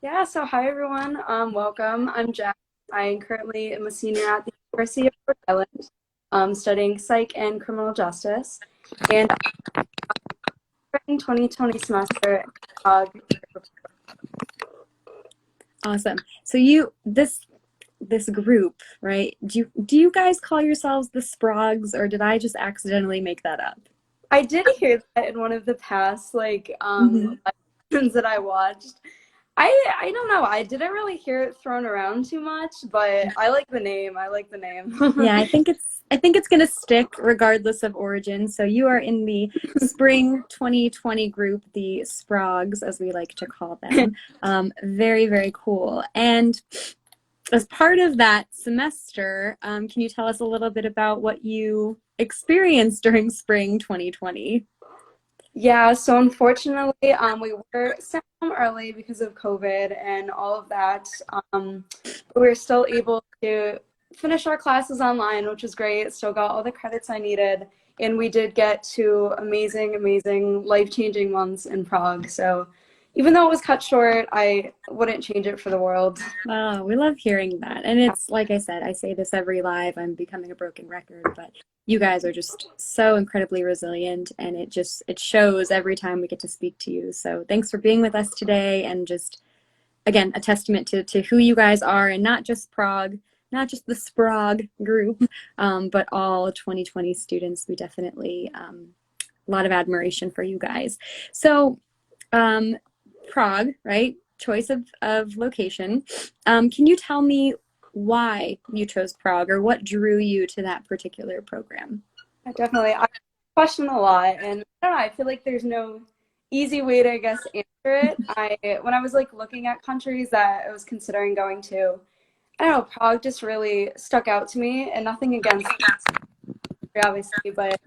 Yeah, so hi everyone. Welcome. I'm Jack. I currently am a senior at the University of Rhode Island, studying psych and criminal justice. And I'm in 2020 semester in Prague. Awesome. So this group, right? Do you guys call yourselves the Sprogs, or did I just accidentally make that up? I did hear that in one of the past Hmm. lessons that I watched. I don't know. I didn't really hear it thrown around too much, but I like the name. I like the name. Yeah, I think it's gonna stick regardless of origin. So you are in the spring 2020 group, the Sprogs, as we like to call them. Very, very cool. And as part of that semester, can you tell us a little bit about what you experienced during spring 2020? Yeah, so unfortunately, we were sent home early because of COVID and all of that. But we were still able to finish our classes online, which was great. Still got all the credits I needed. And we did get two amazing, amazing, life-changing months in Prague. So even though it was cut short, I wouldn't change it for the world. Oh, we love hearing that. And it's like I said, I say this every live, I'm becoming a broken record, but you guys are just so incredibly resilient and it shows every time we get to speak to you. So thanks for being with us today and just again a testament to who you guys are and not just Prague, not just the Sprague group, but all 2020 students. We definitely a lot of admiration for you guys. So um, Prague, right? Choice of location. Can you tell me why you chose Prague or what drew you to that particular program? Definitely. I question a lot, and I don't know, I feel like there's no easy way to, I guess, answer it. When I was like looking at countries that I was considering going to, I don't know, Prague just really stuck out to me, and nothing against it, obviously, but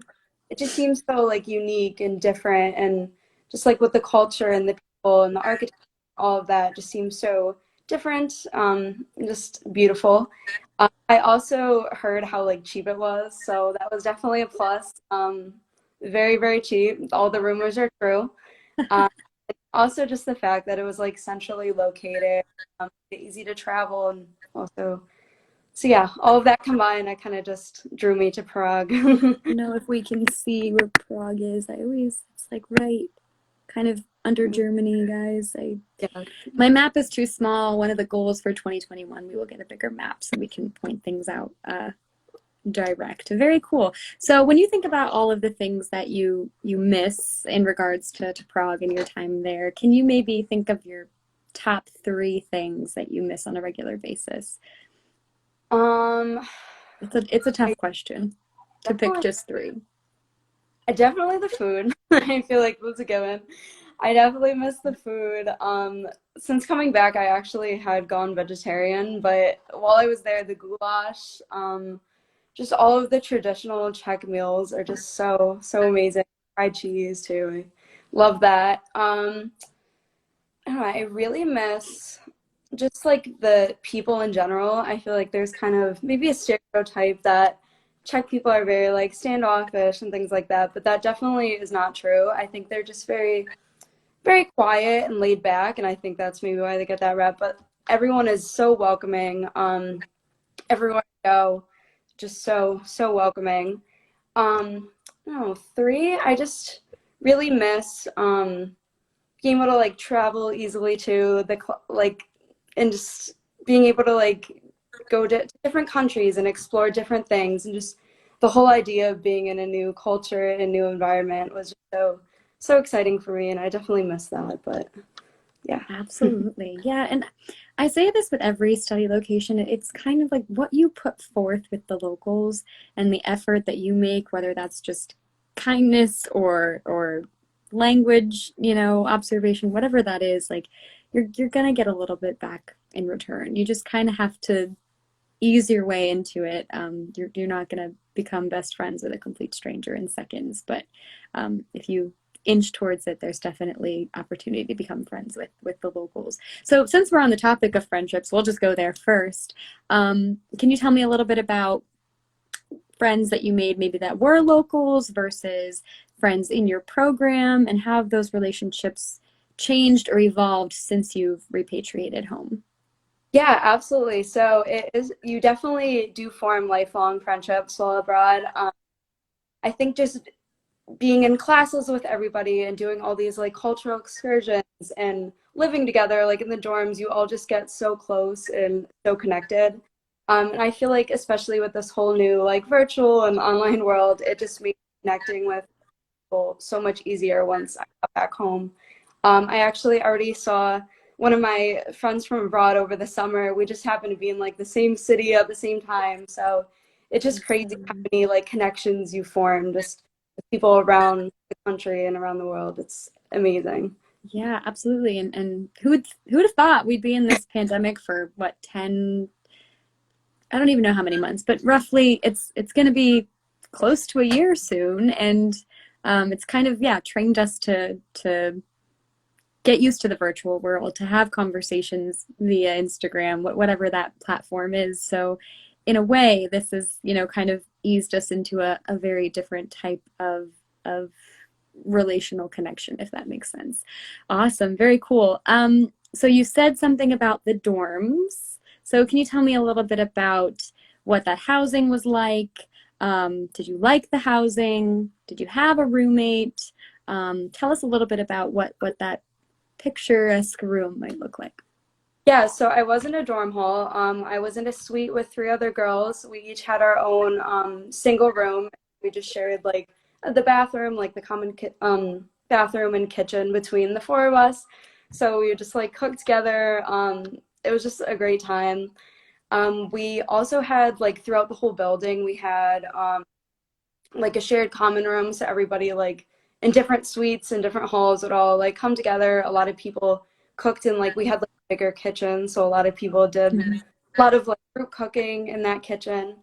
it just seems so like unique and different, and just like with the culture and the people and the architecture, all of that just seems so different, and just beautiful. I also heard how like cheap it was, so that was definitely a plus. Very, very cheap. All the rumors are true. Um, Also, just the fact that it was like centrally located, easy to travel, and also, so yeah, all of that combined, I kind of just drew me to Prague. Know if we can see where Prague is. It's like right kind of under Germany, guys. Yeah. My map is too small. One of the goals for 2021, we will get a bigger map so we can point things out direct. Very cool. So when you think about all of the things that you miss in regards to Prague and your time there, can you maybe think of your top three things that you miss on a regular basis? Um, It's a I tough question to pick definitely, just three. I definitely the food. I feel like was a given. I definitely miss the food. Since coming back, I actually had gone vegetarian, but while I was there, the goulash, just all of the traditional Czech meals are just so, so amazing. Fried cheese too. I love that. I don't know, I really miss just like the people in general. I feel like there's kind of maybe a stereotype that Czech people are very like standoffish and things like that, but that definitely is not true. I think they're just very, very quiet and laid back, and I think that's maybe why they get that rep. But everyone is so welcoming. Everywhere I go, just so, so welcoming. No, three, I just really miss being able to like travel easily to like and just being able to like go to different countries and explore different things, and just the whole idea of being in a new culture and a new environment was just so, so exciting for me, and I definitely miss that. But yeah. Absolutely. Yeah. And I say this with every study location. It's kind of like what you put forth with the locals and the effort that you make, whether that's just kindness or language, observation, whatever that is, like you're gonna get a little bit back in return. You just kind of have to ease your way into it. You're not gonna become best friends with a complete stranger in seconds, but if you inch towards it, there's definitely opportunity to become friends with the locals. So since we're on the topic of friendships, we'll just go there first. Can you tell me a little bit about friends that you made maybe that were locals versus friends in your program, and how have those relationships changed or evolved since you've repatriated home? Yeah, absolutely. So it is, you definitely do form lifelong friendships while abroad. I think just being in classes with everybody and doing all these like cultural excursions and living together, like in the dorms, you all just get so close and so connected. And I feel like, especially with this whole new like virtual and online world, it just makes connecting with people so much easier once I got back home. I actually already saw one of my friends from abroad over the summer. We just happened to be in like the same city at the same time. So it's just crazy how many like connections you form just with people around the country and around the world. It's amazing. Yeah, absolutely. And who'd have thought we'd be in this pandemic for what, 10, I don't even know how many months, but roughly it's going to be close to a year soon. And it's kind of, yeah, trained us to get used to the virtual world, to have conversations via Instagram, whatever that platform is. So in a way, this is, kind of eased us into a very different type of relational connection, if that makes sense. Awesome. Very cool. So you said something about the dorms. So can you tell me a little bit about what that housing was like? Did you like the housing? Did you have a roommate? Tell us a little bit about what that picturesque room might look like. Yeah, so I was in a dorm hall. I was in a suite with three other girls. We each had our own single room. We just shared like the bathroom, like the common bathroom and kitchen between the four of us. So we would just like cook together. It was just a great time. We also had like throughout the whole building, we had like a shared common room. So everybody like in different suites and different halls would all like come together. A lot of people cooked in like we had like a bigger kitchen, so a lot of people did a lot of like group cooking in that kitchen.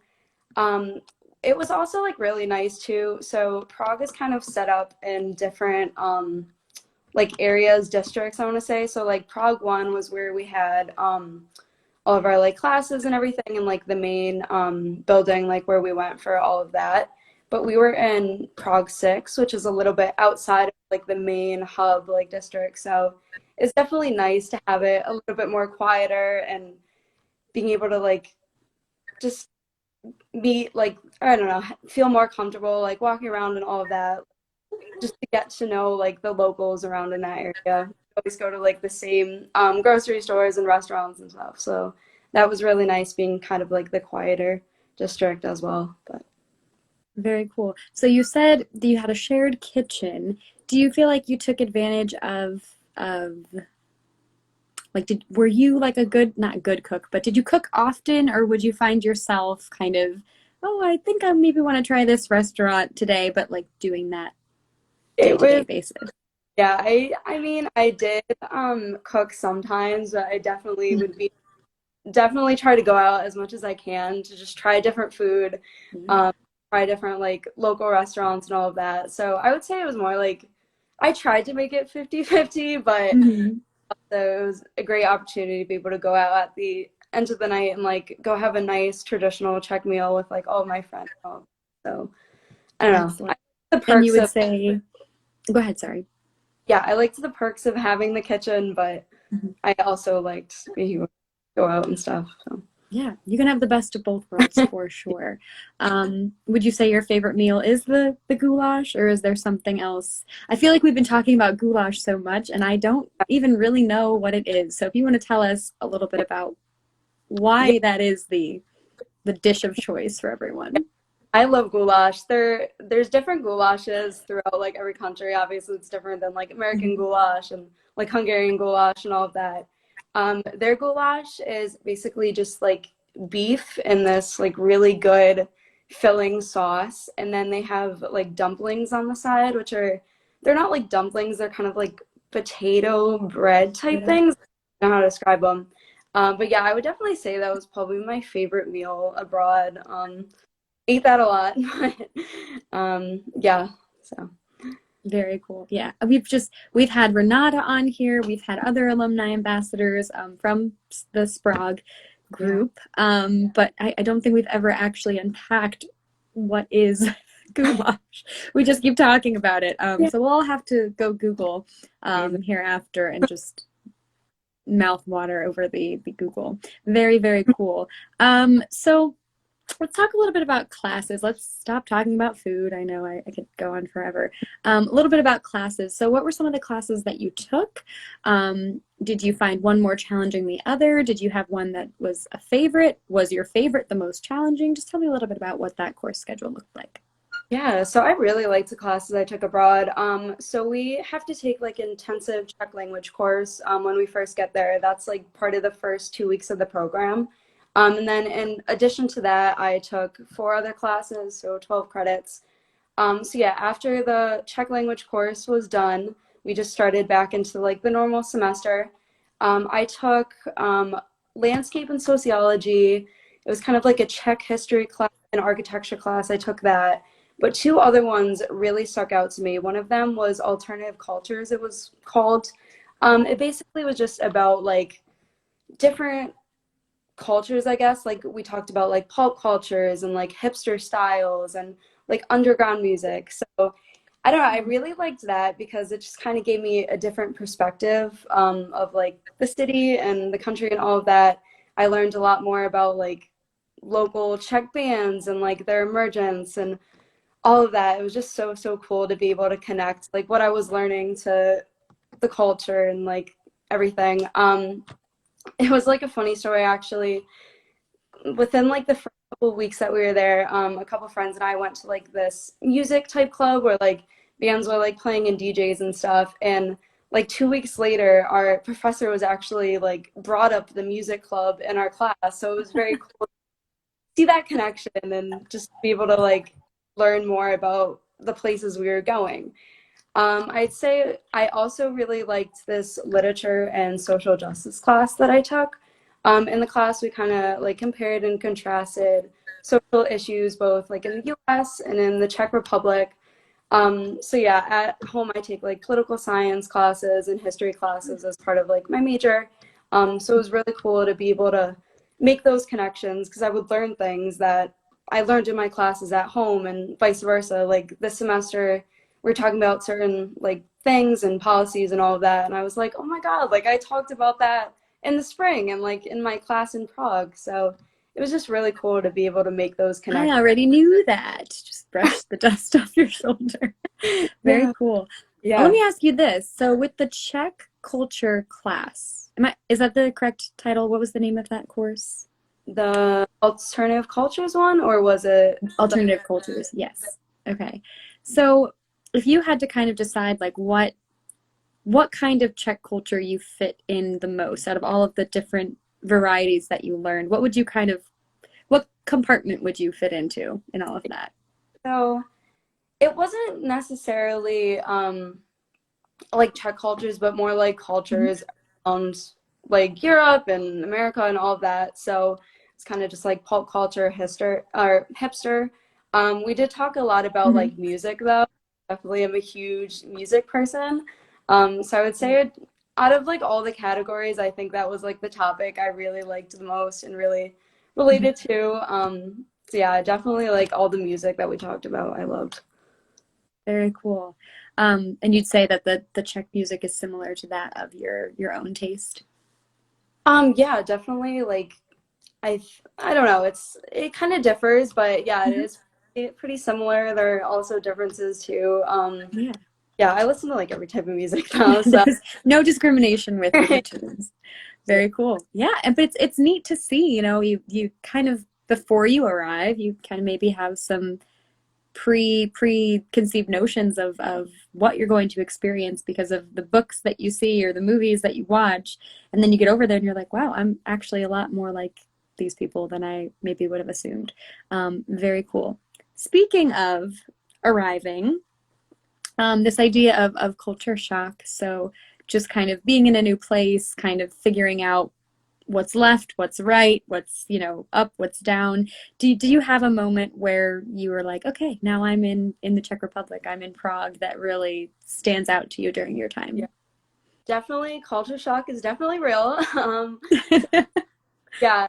It was also like really nice too. So Prague is kind of set up in different like areas, districts, I want to say. So like Prague 1 was where we had all of our like classes and everything, and like the main building, like where we went for all of that. But we were in Prague 6, which is a little bit outside of like the main hub like district. So it's definitely nice to have it a little bit more quieter and being able to like just be like, I don't know, feel more comfortable like walking around and all of that, just to get to know like the locals around in that area. We always go to like the same grocery stores and restaurants and stuff. So that was really nice being kind of like the quieter district as well. But Very cool. So you said that you had a shared kitchen. Do you feel like you took advantage of like were you like a good, not a good cook, but did you cook often, or would you find yourself kind of, oh, I think I maybe want to try this restaurant today, but like doing that it day-to-day was, basis? yeah, I mean, I did cook sometimes, but I definitely would be definitely try to go out as much as I can to just try different food, um, try different like local restaurants and all of that. So I would say it was more like I tried to make it 50-50, but Mm-hmm. so it was a great opportunity to be able to go out at the end of the night and like go have a nice traditional Czech meal with like all of my friends. So I don't know. Excellent. The And you perks would of say, go ahead, sorry. Yeah, I liked the perks of having the kitchen, but Mhm. I also liked being able to go out and stuff. So Yeah, you can have the best of both worlds for sure. Would you say your favorite meal is the goulash, or is there something else? I feel like we've been talking about goulash so much, and I don't even really know what it is. So if you want to tell us a little bit about yeah, why that is the dish of choice for everyone. I love goulash. There's different goulashes throughout like every country. Obviously, it's different than like American Mhm. goulash and like Hungarian goulash and all of that. Their goulash is basically just like beef in this like really good filling sauce, and then they have like dumplings on the side, which are they're not like dumplings. They're kind of like potato bread type things. I don't know how to describe them. But yeah, I would definitely say that was probably my favorite meal abroad. Ate that a lot. Yeah, so Very cool. Yeah, we've had Renata on here. We've had other alumni ambassadors from the Sprague yeah. group, but I don't think we've ever actually unpacked what is Goulash. We just keep talking about it. Yeah. So we'll all have to go Google hereafter and just mouth water over the Google. Very, very cool. So let's talk a little bit about classes. Let's stop talking about food. I know I could go on forever. A little bit about classes. So what were some of the classes that you took? Did you find one more challenging than the other? Did you have one that was a favorite? Was your favorite the most challenging? Just tell me a little bit about what that course schedule looked like. Yeah, so I really liked the classes I took abroad. So we have to take like intensive Czech language course when we first get there. That's like part of the first 2 weeks of the program. And then in addition to that, I took 4 other classes, so 12 credits. So yeah, after the Czech language course was done, we just started back into like the normal semester. I took landscape and sociology. It was kind of like a Czech history class, an architecture class. I took that. But 2 other ones really stuck out to me. One of them was Alternative Cultures, it was called. It basically was just about like different cultures, I guess. Like we talked about like pulp cultures and like hipster styles and like underground music. So I don't know, I really liked that because it just kind of gave me a different perspective of like the city and the country and all of that. I learned a lot more about like local Czech bands and like their emergence and all of that. It was just so, so cool to be able to connect like what I was learning to the culture and like everything. It was like a funny story actually. Within like the first couple of weeks that we were there, a couple of friends and I went to like this music type club where like bands were like playing and DJs and stuff. And like 2 weeks later, our professor was actually like brought up the music club in our class. So it was very cool to see that connection and just be able to like learn more about the places we were going. I'd say I also really liked this literature and social justice class that I took. In the class, we kind of like compared and contrasted social issues both like in the US and in the Czech Republic. So yeah, at home I take like political science classes and history classes as part of like my major. So it was really cool to be able to make those connections because I would learn things that I learned in my classes at home and vice versa. Like this semester, we're talking about certain like things and policies and all of that. And I was like, oh my God, like I talked about that in the spring and like in my class in Prague. So it was just really cool to be able to make those I connections. already knew that. Just brush the dust off your shoulder. Very Yeah. cool. Yeah. Let me ask you this. So with the Czech culture class, is that the correct title? What was the name of that course? The alternative cultures one, or was it Alternative cultures, yes. Okay. So if you had to kind of decide like what kind of Czech culture you fit in the most out of all of the different varieties that you learned, what compartment would you fit into in all of that? so it wasn't necessarily like Czech cultures, but more like cultures around like Europe and America and all of that. So it's kind of just like pulp culture, hipster. We did talk a lot about Mm-hmm. like music though. Definitely am a huge music person. So I would say out of like all the categories, I think that was like the topic I really liked the most and really related to. So yeah, definitely like all the music that we talked about, I loved. Very cool. And you'd say that the Czech music is similar to that of your own taste? Yeah, definitely. Like, I don't know. It kind of differs, but yeah, it Mhm. is pretty similar. There are also differences too. Yeah. Yeah, I listen to like every type of music now, so There's no discrimination with the tunes. yeah, Very cool. Yeah, but it's neat to see, you kind of before you arrive, you kind of maybe have some preconceived notions of what you're going to experience because of the books that you see or the movies that you watch, and then you get over there and you're like, wow, I'm actually a lot more like these people than I maybe would have assumed. Very cool. Speaking of arriving, this idea of culture shock. So just kind of being in a new place, kind of figuring out what's left, what's right, what's, up, what's down. Do you have a moment where you were like, okay, now I'm in the Czech Republic, I'm in Prague, that really stands out to you during your yeah, time? definitely culture shock is definitely real. Yeah.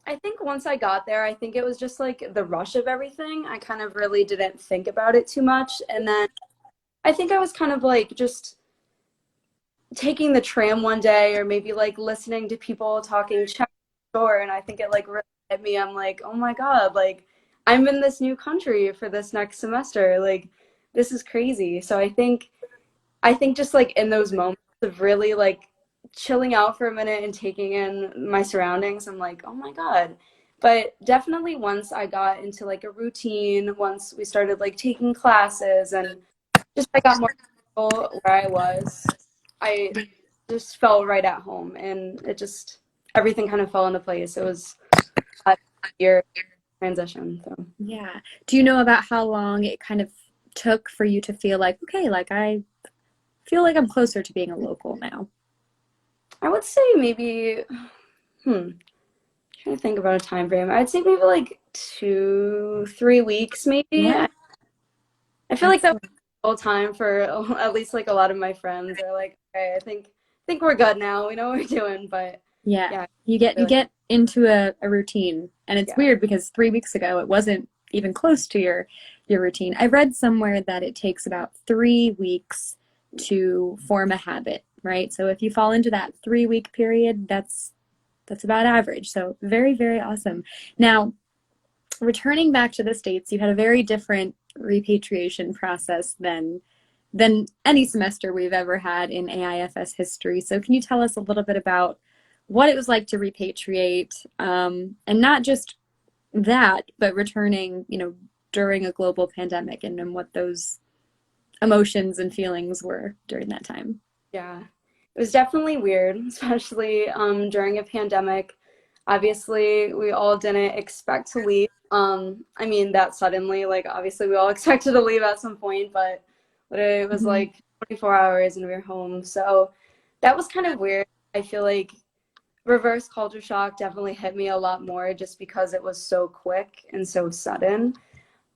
I think once I got there, I think it was just like the rush of everything. I kind of really didn't think about it too much. And then I think I was kind of like just taking the tram one day or maybe like listening to people talking Czech store, and I think it like really hit me. I'm like, oh my God, like I'm in this new country for this next semester. Like this is crazy. So I think just like in those moments of really like chilling out for a minute and taking in my surroundings, I'm like, oh my God. But definitely once I got into like a routine, once we started like taking classes and just I got more comfortable where I was, I just felt right at home and it just everything kind of fell into place. It was a year transition. So Yeah. Do you know about how long it kind of took for you to feel like, okay, like I feel like I'm closer to being a local now? I would say maybe trying to think about a time frame. I'd say maybe like 2, 3 weeks maybe. Yeah, I feel like that was excellent. the whole time for at least like a lot of my friends are like, okay, I think we're good now. We know what we're doing. But Yeah. yeah, You really, get into a routine. And it's yeah. weird because 3 weeks ago it wasn't even close to your routine. I read somewhere that it takes about 3 weeks to form a habit, right? So if you fall into that 3 week period, that's about average. So very, very awesome. Now, returning back to the States, you had a very different repatriation process than any semester we've ever had in AIFS history. So can you tell us a little bit about what it was like to repatriate, and not just that, but returning, during a global pandemic, and what those emotions and feelings were during that time? Yeah, it was definitely weird, especially during a pandemic. Obviously, we all didn't expect to leave. I mean, that suddenly, like, obviously, we all expected to leave at some point, but literally it was Mhm. like 24 hours and we were home. So that was kind of weird. I feel like reverse culture shock definitely hit me a lot more just because it was so quick and so sudden.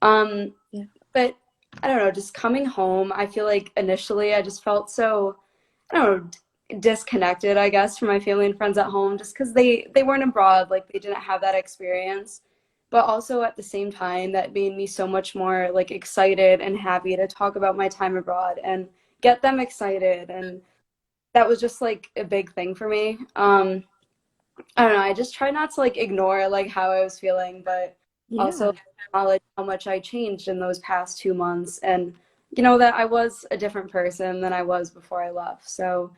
Um, Yeah. but I don't know, just coming home, I feel like initially I just felt so, I don't know, disconnected, I guess, from my family and friends at home just because they weren't abroad, like they didn't have that experience. But also at the same time, that made me so much more like excited and happy to talk about my time abroad and get them excited. And that was just like a big thing for me. I don't know. I just try not to like ignore like how I was feeling, but Yeah. also acknowledge how much I changed in those past 2 months, and that I was a different person than I was before I left. So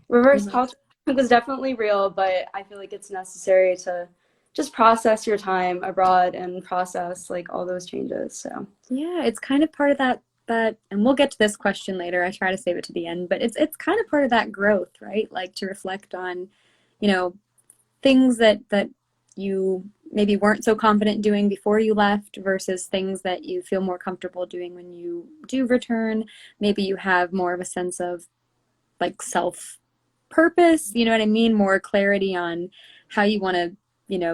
reverse Mhm. culture was definitely real, but I feel like it's necessary to just process your time abroad and process like all those changes. So Yeah, it's kind of part of that, and we'll get to this question later. I try to save it to the end, but it's kind of part of that growth, right? Like to reflect on, you know, things that you maybe weren't so confident doing before you left versus things that you feel more comfortable doing when you do return. Maybe you have more of a sense of like self purpose, you know what I mean? More clarity on how you want to,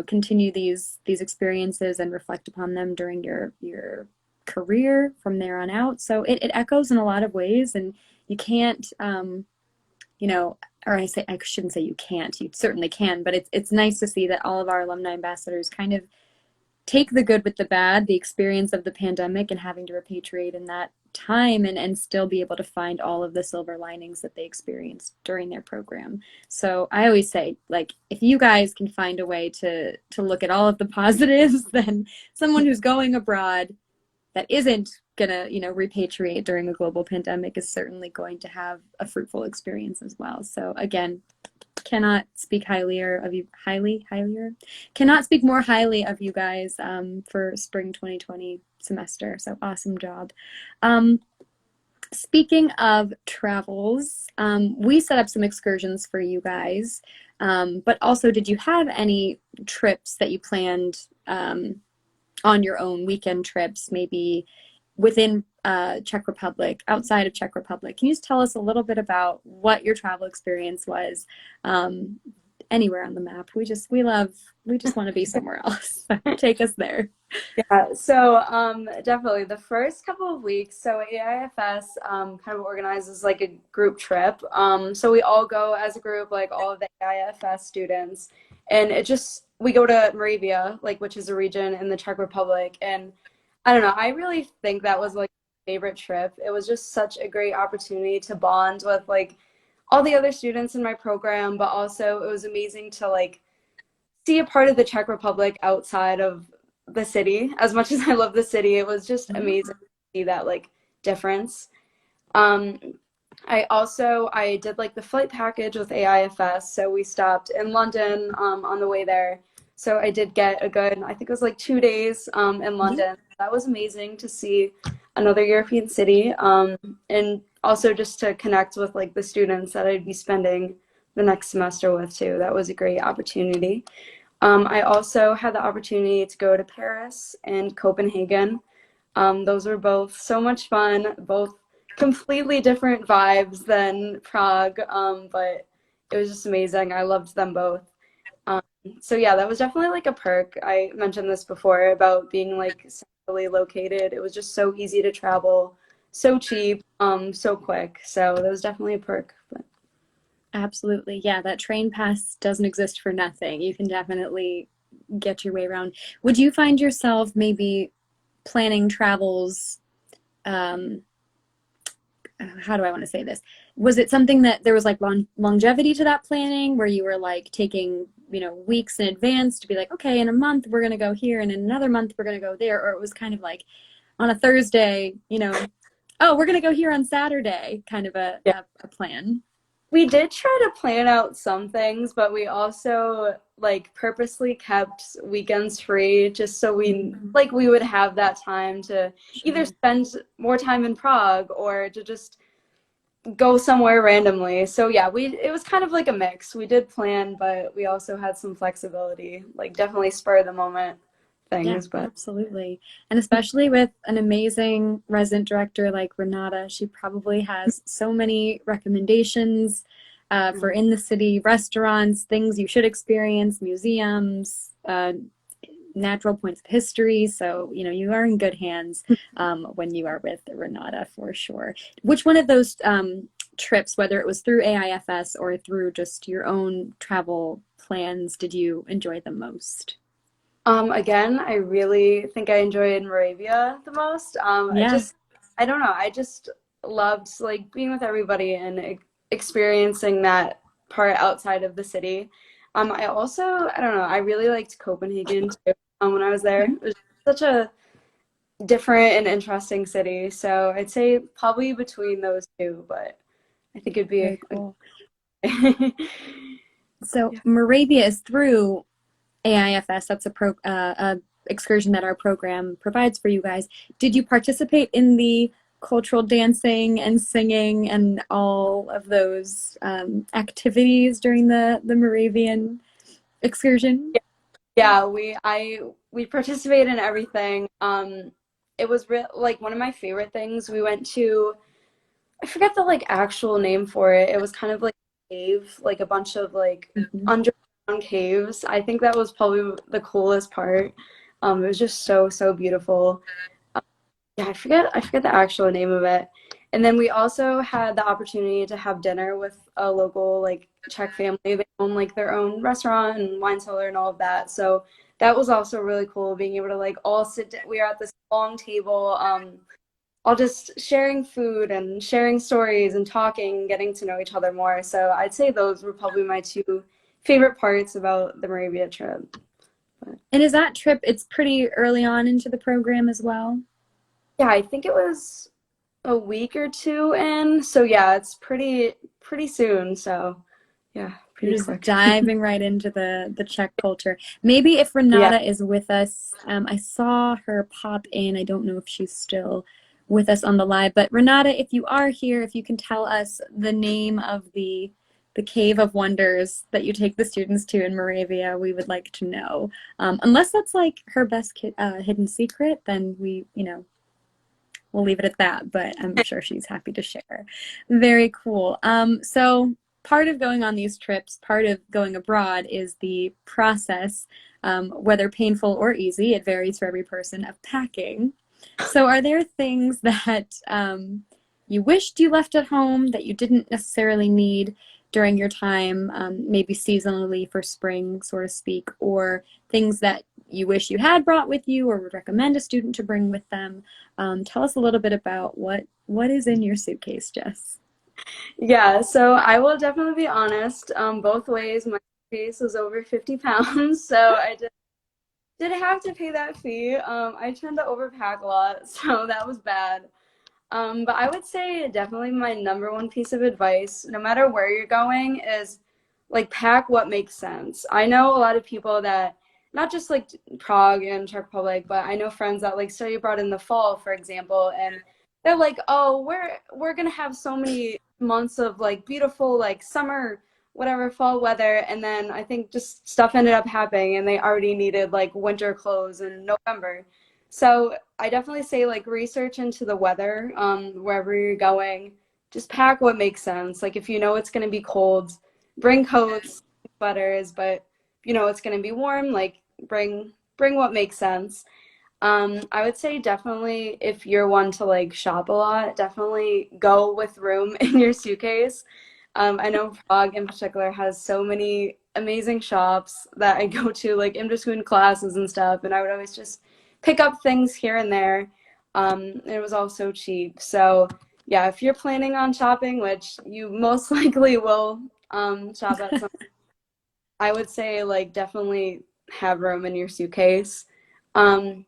continue these experiences and reflect upon them during your career from there on out. So it echoes in a lot of ways, and you can't, you know, or I shouldn't say you can't, you certainly can, but it's nice to see that all of our alumni ambassadors kind of take the good with the bad, the experience of the pandemic and having to repatriate in that time, and still be able to find all of the silver linings that they experienced during their program. So I always say, like, if you guys can find a way to look at all of the positives, then someone who's going abroad that isn't gonna, repatriate during a global pandemic is certainly going to have a fruitful experience as well. So again, cannot speak cannot speak more highly of you guys, for spring 2020 semester. So awesome job. Um, Speaking of travels, we set up some excursions for you guys, but also did you have any trips that you planned, on your own, weekend trips, maybe within Czech Republic, outside of Czech Republic? Can you just tell us a little bit about what your travel experience was, anywhere on the map. We just want to be somewhere else. Take us there. Yeah, so definitely the first couple of weeks, so AIFS kind of organizes like a group trip. So we all go as a group, like all of the AIFS students, and we go to Moravia, like which is a region in the Czech Republic, and I don't know, I really think that was like my favorite trip. It was just such a great opportunity to bond with like all the other students in my program, but also it was amazing to like see a part of the Czech Republic outside of the city. As much as I love the city, it was just amazing to see that like difference. Um, I did like the flight package with AIFS, so we stopped in London on the way there. So I did get a good, I think it was like 2 days in London. That was amazing to see another European city, and also just to connect with like the students that I'd be spending the next semester with too. That was a great opportunity. I also had the opportunity to go to Paris and Copenhagen. Those were both so much fun, both completely different vibes than Prague, but it was just amazing. I loved them both. Um, so yeah, that was definitely like a perk. I mentioned this before about being like centrally located. It was just so easy to travel, so cheap, so quick. So that was definitely a perk. But Absolutely. Yeah, that train pass doesn't exist for nothing. You can definitely get your way around. Would you find yourself maybe planning travels, um, how do I want to say this? Was it something that there was like longevity to that planning where you were like taking, weeks in advance to be like, okay, in a month we're going to go here and in another month we're going to go there? Or it was kind of like on a Thursday, oh, we're going to go here on Saturday, kind of yeah. a plan. We did try to plan out some things, but we also like purposely kept weekends free just so we would have that time to either spend more time in Prague or to just go somewhere randomly. So yeah, it was kind of like a mix. We did plan, but we also had some flexibility, like definitely spur of the moment Yeah, things, but absolutely. And especially with an amazing resident director like Renata, she probably has so many recommendations for in the city restaurants, things you should experience, museums, natural points of history. So, you are in good hands when you are with Renata for sure. Which one of those trips, whether it was through AIFS or through just your own travel plans, did you enjoy the most? Again, I really think I enjoyed Moravia the most. Yeah. I don't know, I just loved like being with everybody and experiencing that part outside of the city. I don't know, I really liked Copenhagen too when I was there. It was such a different and interesting city. So I'd say probably between those two, but I think it'd be Very cool. a So yeah. Moravia is through AIFS. That's a excursion that our program provides for you guys. Did you participate in the cultural dancing and singing and all of those activities during the Moravian excursion? Yeah, we participated in everything. It was like one of my favorite things. We went to, I forget the like actual name for it. It was kind of like a cave, like a bunch of like Mhm. underground caves. I think that was probably the coolest part. It was just so beautiful. Yeah, I forget the actual name of it. And then we also had the opportunity to have dinner with a local like Czech family. They own like their own restaurant and wine cellar and all of that. So that was also really cool being able to like all we were at this long table, all just sharing food and sharing stories and talking, getting to know each other more. So I'd say those were probably my two favorite parts about the Moravia trip. But And is that trip, it's pretty early on into the program as well? yeah, I think it was a week or two in. So yeah, it's pretty soon. So yeah, You're pretty just quick. diving right into the Czech culture. Maybe if Yeah. Renata is with us, I saw her pop in. I don't know if she's still with us on the live, but Renata, if you are here, if you can tell us the name of the Cave of Wonders that you take the students to in Moravia, we would like to know. Unless that's like her best hidden secret, then we'll leave it at that, but I'm sure she's happy to share. Very cool. So part of going on these trips, part of going abroad is the process, whether painful or easy, it varies for every person, of packing. So are there things that you wished you left at home that you didn't necessarily need during your time, maybe seasonally for spring, so to speak, or things that you wish you had brought with you or would recommend a student to bring with them? Tell us a little bit about what is in your suitcase, Jess. Yeah, so I will definitely be honest, both ways. My suitcase was over 50 pounds, so I did have to pay that fee. I tend to overpack a lot, so that was bad. But I would say definitely my number one piece of advice, no matter where you're going, is like pack what makes sense. I know a lot of people that not just like Prague and Czech Republic, but I know friends that like study abroad in the fall, for example, and they're like, "Oh, we're gonna have so many months of like beautiful like summer, whatever fall weather," and then I think just stuff ended up happening, and they already needed like winter clothes in November. So I definitely say like research into the weather, wherever you're going. Just pack what makes sense. Like if you know it's gonna be cold, bring coats, sweaters, but if you know it's gonna be warm, like bring what makes sense. I would say definitely if you're one to like shop a lot, definitely go with room in your suitcase. I know Prague in particular has so many amazing shops that I go to like in between classes and stuff, and I would always just pick up things here and there. It was all so cheap. So yeah, if you're planning on shopping, which you most likely will shop at some, I would say like definitely have room in your suitcase. Um,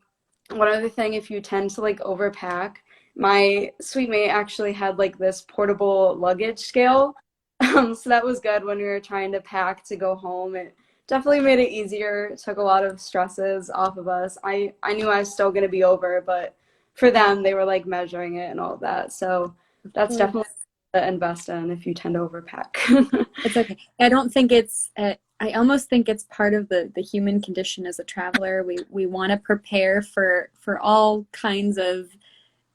One other thing, if you tend to like overpack, my suite mate actually had like this portable luggage scale. So that was good when we were trying to pack to go home. It definitely made it easier. It took a lot of stresses off of us. I knew I was still going to be over, but for them, they were like measuring it and all of that. So Of that's course. definitely to invest in if you tend to overpack. It's okay. I don't think it's, I almost think it's part of the human condition as a traveler. We want to prepare for all kinds of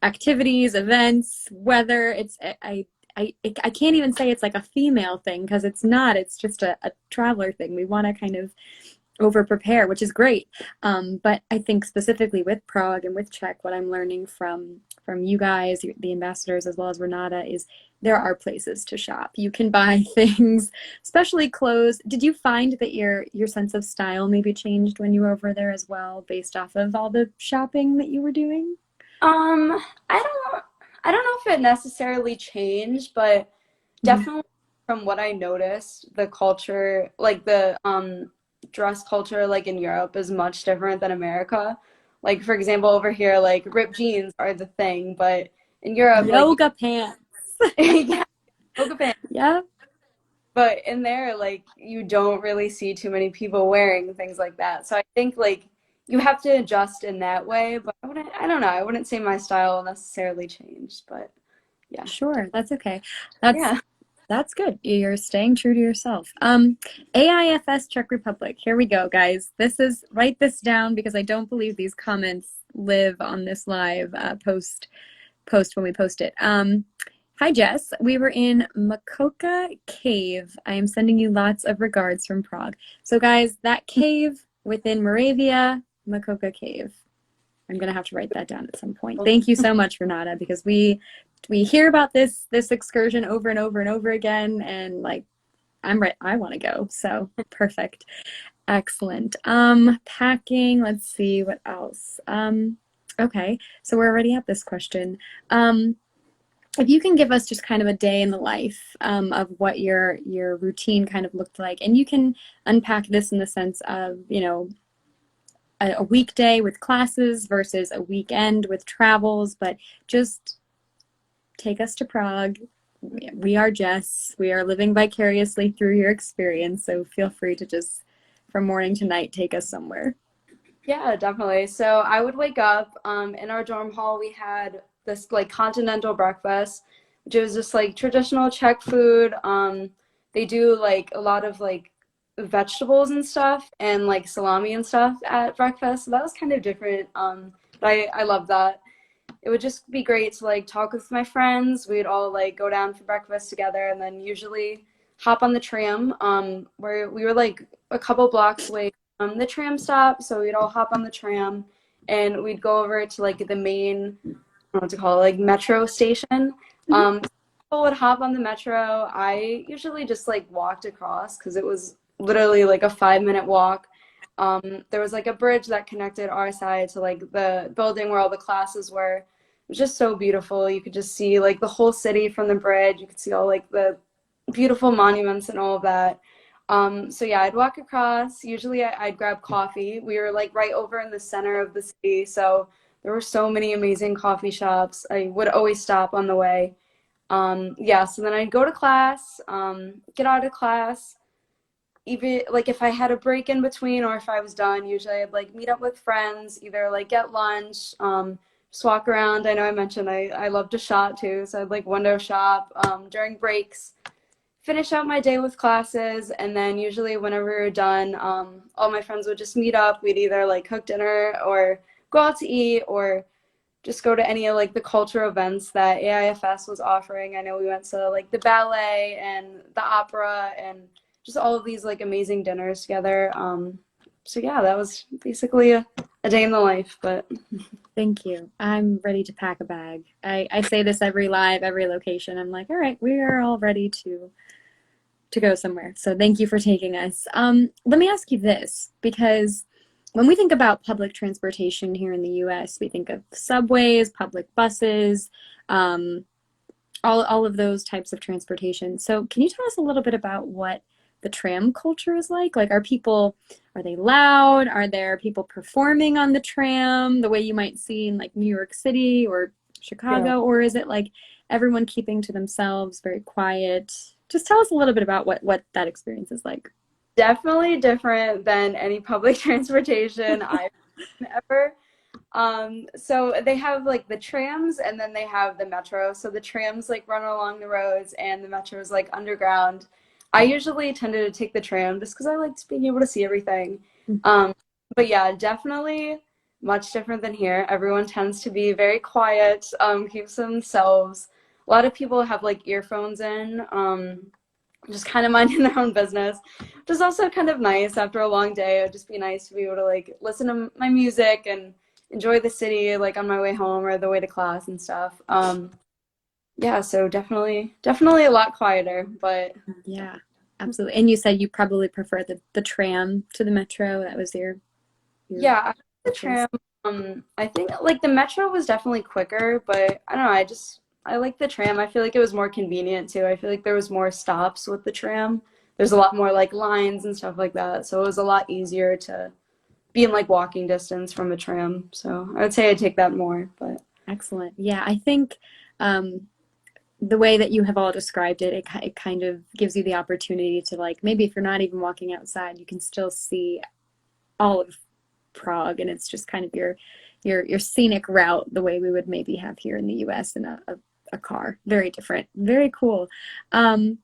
activities, events, weather. I can't even say it's like a female thing because it's not. It's just a traveler thing. We want to kind of over prepare, which is great. But I think specifically with Prague and with Czech, what I'm learning from you guys, the ambassadors, as well as Renata, is there are places to shop. You can buy things, especially clothes. Did you find that your sense of style maybe changed when you were over there as well, based off of all the shopping that you were doing? Um, I don't know if it necessarily changed, but Mhm. definitely from what I noticed, the culture, like the dress culture like in Europe is much different than America. Like for example, over here like ripped jeans are the thing, but in Europe like Yoga pants. yeah, yoga pants. Yeah, But in there like you don't really see too many people wearing things like that. So I think like you have to adjust in that way, but I don't know, I wouldn't say my style necessarily changed, but yeah. sure. That's okay. That's Yeah. That's good. You're staying true to yourself. AIFS Czech Republic. Here we go, guys. Write this down because I don't believe these comments live on this live post when we post it. Hi, Jess. We were in Makoka Cave. I am sending you lots of regards from Prague. So, guys, that cave within Moravia, Makoka Cave. I'm gonna have to write that down at some point. Thank you so much, Renata, because we hear about this excursion over and over and over again, and like I'm right, I want to go. So perfect, excellent. Packing. Let's see what else. Okay, so we're already at this question. If you can give us just kind of a day in the life of what your routine kind of looked like, and you can unpack this in the sense of a weekday with classes versus a weekend with travels, but just take us to Prague. We are Jess. We are living vicariously through your experience, so feel free to just, from morning to night, take us somewhere. Yeah, definitely. So I would wake up, in our dorm hall, we had this like continental breakfast, which was just like traditional Czech food. They do like a lot of like vegetables and stuff and like salami and stuff at breakfast. So that was kind of different. But I love that. It would just be great to like talk with my friends. We'd all like go down for breakfast together and then usually hop on the tram, where we were like a couple blocks away from the tram stop. So we'd all hop on the tram and we'd go over to like the main, I don't know what to call it, like metro station. People would hop on the metro. I usually just like walked across because it was literally like a 5-minute walk. There was like a bridge that connected our side to like the building where all the classes were. It was just so beautiful. You could just see like the whole city from the bridge. You could see all like the beautiful monuments and all of that. So yeah, I'd walk across. Usually I'd grab coffee. We were like right over in the center of the city, so there were so many amazing coffee shops. I would always stop on the way. Yeah, so then I'd go to class, get out of class. Even like if I had a break in between or if I was done, usually I'd like meet up with friends, either like get lunch, just walk around. I know I mentioned I love to shop too, so I'd like window shop during breaks, finish out my day with classes, and then usually whenever we were done, all my friends would just meet up. We'd either like cook dinner or go out to eat or just go to any of like the culture events that AIFS was offering. I know we went to like the ballet and the opera and just all of these like amazing dinners together. So yeah, that was basically a day in the life, but Thank you. I'm ready to pack a bag. I say this every live, every location. I'm like, all right, we are all ready to go somewhere. So thank you for taking us. Let me ask you this, because when we think about public transportation here in the US, we think of subways, public buses, all of those types of transportation. So can you tell us a little bit about what the tram culture is like? Like, are they loud? Are there people performing on the tram the way you might see in like New York City or Chicago? yeah. Or is it like everyone keeping to themselves, very quiet? Just tell us a little bit about what that experience is like. Definitely different than any public transportation I've ever. So they have like the trams and then they have the metro. So the trams like run along the roads and the metro is like underground. I usually tended to take the tram just because I liked being able to see everything. But yeah, definitely much different than here. Everyone tends to be very quiet, keeps to themselves. A lot of people have like earphones in, just kind of minding their own business, which is also kind of nice after a long day. It would just be nice to be able to like listen to my music and enjoy the city like on my way home or the way to class and stuff. Yeah, so definitely a lot quieter, but Yeah, absolutely. And you said you probably prefer the tram to the metro. That was your yeah, I like the preference. tram. I think like the metro was definitely quicker, but I don't know, I like the tram. I feel like it was more convenient too. I feel like there was more stops with the tram. There's a lot more like lines and stuff like that. So it was a lot easier to be in like walking distance from a tram. So I would say I take that more, but Excellent. Yeah, I think um, the way that you have all described it, it kind of gives you the opportunity to like, maybe if you're not even walking outside, you can still see all of Prague, and it's just kind of your scenic route the way we would maybe have here in the US in a car. Very different. Very cool. And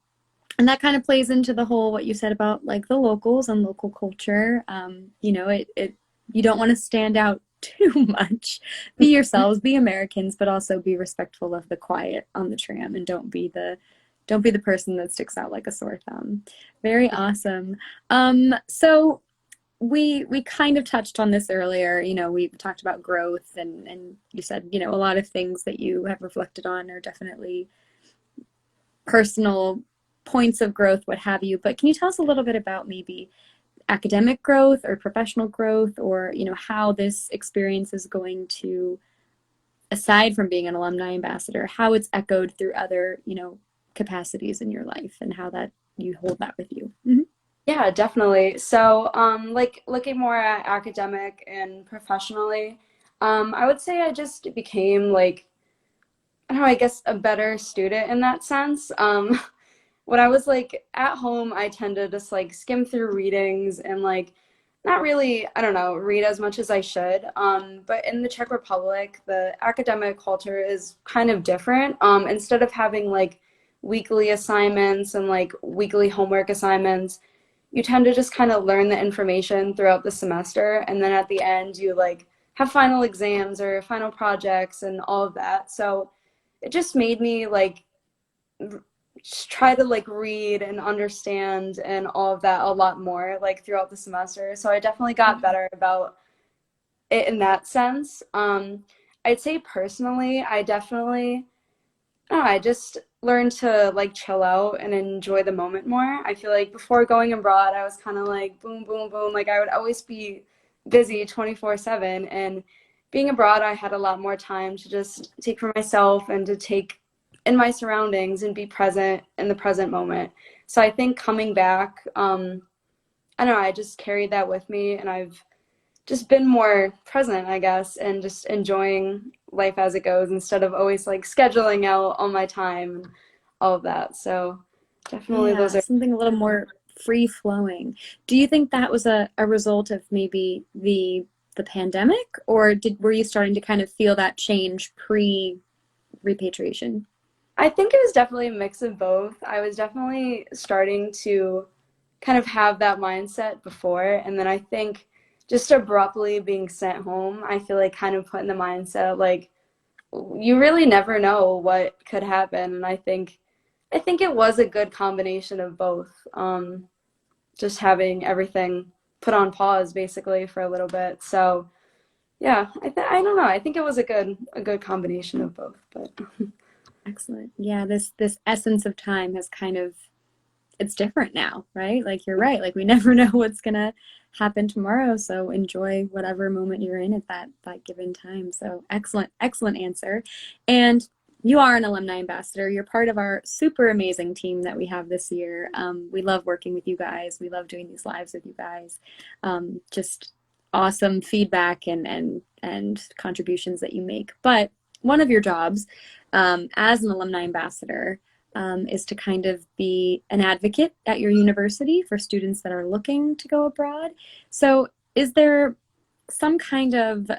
that kind of plays into the whole what you said about like the locals and local culture. It you don't want to stand out too much. Be yourselves, be Americans, but also be respectful of the quiet on the tram, and don't be the person that sticks out like a sore thumb. Very awesome. So we kind of touched on this earlier. We talked about growth, and you said, a lot of things that you have reflected on are definitely personal points of growth, what have you. But can you tell us a little bit about maybe academic growth or professional growth, or how this experience is going to, aside from being an alumni ambassador, how it's echoed through other capacities in your life, and how that you hold that with you? yeah, definitely. So, like looking more at academic and professionally, I would say I just became like, I don't know, I guess a better student in that sense. When I was like at home, I tended to just like skim through readings and like not really, I don't know, read as much as I should. But in the Czech Republic, the academic culture is kind of different. Instead of having like weekly assignments and like weekly homework assignments, you tend to just kind of learn the information throughout the semester. And then at the end, you like have final exams or final projects and all of that. So it just made me like just try to like read and understand and all of that a lot more like throughout the semester. So I definitely got better about it in that sense. I'd say personally, I don't know, I just learned to like chill out and enjoy the moment more. I feel like before going abroad, I was kind of like boom, boom, boom. Like I would always be busy 24/7. And being abroad, I had a lot more time to just take for myself and to take in my surroundings and be present in the present moment. So I think coming back, I don't know, I just carried that with me and I've just been more present, I guess, and just enjoying life as it goes instead of always like scheduling out all my time and all of that. So definitely those Yeah, are, something a little more free flowing. Do you think that was a result of maybe the pandemic, or were you starting to kind of feel that change pre repatriation? I think it was definitely a mix of both. I was definitely starting to kind of have that mindset before. And then I think just abruptly being sent home, I feel like kind of put in the mindset like, you really never know what could happen. And I think it was a good combination of both. Just having everything put on pause basically for a little bit. So yeah, I don't know. I think it was a good combination of both. But Excellent. Yeah, this essence of time has kind of, it's different now, right? Like you're right. Like we never know what's gonna happen tomorrow. So enjoy whatever moment you're in at that given time. So excellent, excellent answer. And you are an alumni ambassador. You're part of our super amazing team that we have this year. We love working with you guys. We love doing these lives with you guys. Just awesome feedback and contributions that you make. But one of your jobs as an alumni ambassador is to kind of be an advocate at your university for students that are looking to go abroad. So, is there some kind of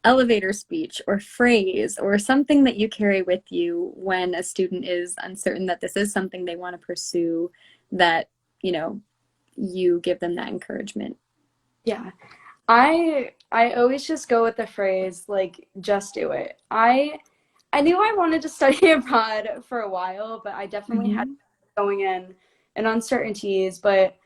elevator speech or phrase or something that you carry with you when a student is uncertain that this is something they want to pursue, that, you know, you give them that encouragement? yeah, I always just go with the phrase like just do it. I knew I wanted to study abroad for a while, but I definitely had Mm-hmm. going in and uncertainties, but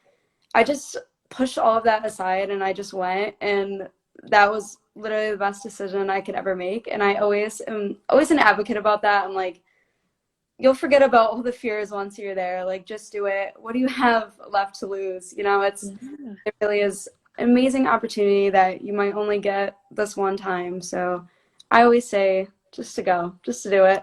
I just pushed all of that aside and I just went and that was literally the best decision I could ever make. And I always am always an advocate about that. I'm like, you'll forget about all the fears once you're there. Like just do it. What do you have left to lose? You know, Yeah. it really is an amazing opportunity that you might only get this one time. So I always say just to go, just to do it.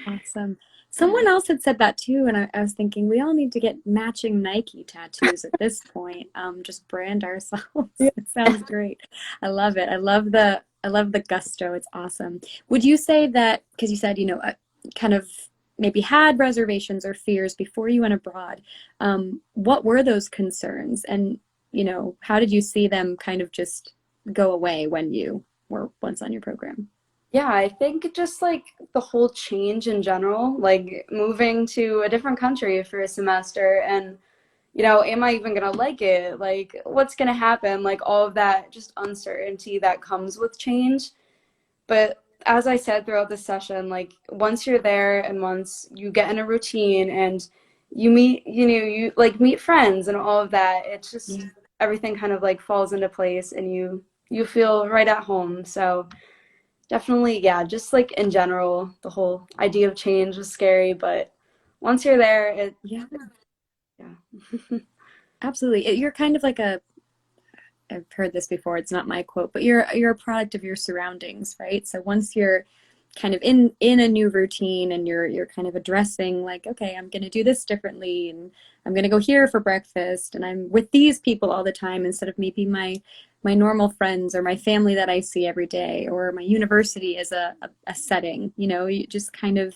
Awesome. Someone else had said that too, and I was thinking we all need to get matching Nike tattoos at this point. Just brand ourselves. Yeah. It sounds great. I love it. I love the gusto. It's awesome. Would you say that, because you said, kind of maybe had reservations or fears before you went abroad, what were those concerns? And, how did you see them kind of just go away when you were once on your program? Yeah, I think just like the whole change in general, like moving to a different country for a semester and, am I even gonna like it? Like, what's gonna happen? Like, all of that just uncertainty that comes with change. But as I said throughout the session, like, once you're there and once you get in a routine and you meet, you like meet friends and all of that, it's just everything kind of like falls into place and you feel right at home. So, definitely, yeah, just like in general, the whole idea of change was scary, but once you're there, Yeah, yeah. absolutely. You're kind of like I've heard this before, it's not my quote, but you're a product of your surroundings, right? So once you're kind of in a new routine and you're kind of addressing like, okay, I'm going to do this differently and I'm going to go here for breakfast and I'm with these people all the time instead of maybe my normal friends or my family that I see every day or my university as a setting, you just kind of,